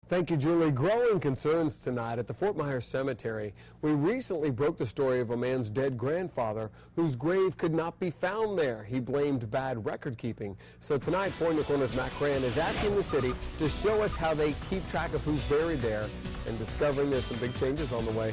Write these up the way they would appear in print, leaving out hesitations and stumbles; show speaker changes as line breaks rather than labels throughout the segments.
Thank you, Julie. Growing concerns tonight at the Fort Myers Cemetery. We recently broke the story of a man's dead grandfather whose grave could not be found there. He blamed bad record keeping. So tonight, 4 Corner's Matt Cran is asking the city to show us how they keep track of who's buried there and discovering there's some big changes on the way.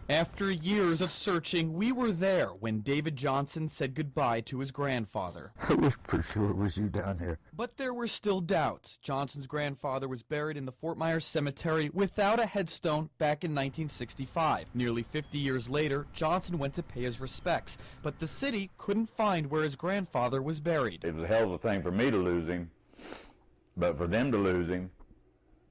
After years of searching, we were there when David Johnson said goodbye to his grandfather.
I was pretty sure it was you down there.
But there were still doubts. Johnson's grandfather was buried in the Fort Myers Cemetery without a headstone back in 1965. Nearly 50 years later, Johnson went to pay his respects, but the city couldn't find where his grandfather was buried.
It was a hell of a thing for me to lose him, but for them to lose him,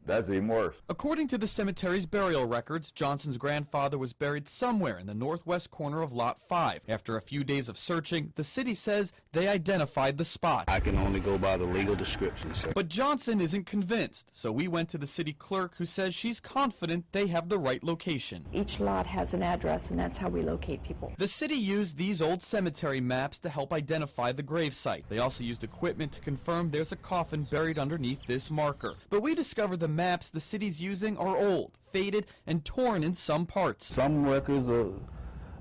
that's even worse.
According to the cemetery's burial records, Johnson's grandfather was buried somewhere in the northwest corner of Lot 5. After a few days of searching, the city says they identified the spot.
I can only go by the legal description, sir.
But Johnson isn't convinced, so we went to the city clerk, who says she's confident they have the right location.
Each lot has an address, and that's how we locate people.
The city used these old cemetery maps to help identify the gravesite. They also used equipment to confirm there's a coffin buried underneath this marker. But we discovered the maps the city's using are old, faded, and torn in some parts.
Some records are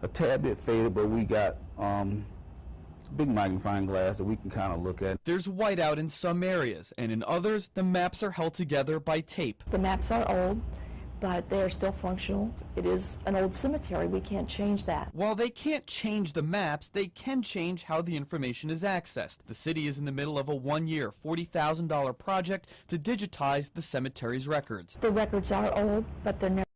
a tad bit faded, but we got big magnifying glass that we can kind of look at.
There's whiteout in some areas, and in others, the maps are held together by tape.
The maps are old, but they're still functional. It is an old cemetery. We can't change that.
While they can't change the maps, they can change how the information is accessed. The city is in the middle of a one-year, $40,000 project to digitize the cemetery's records.
The records are old, but they're never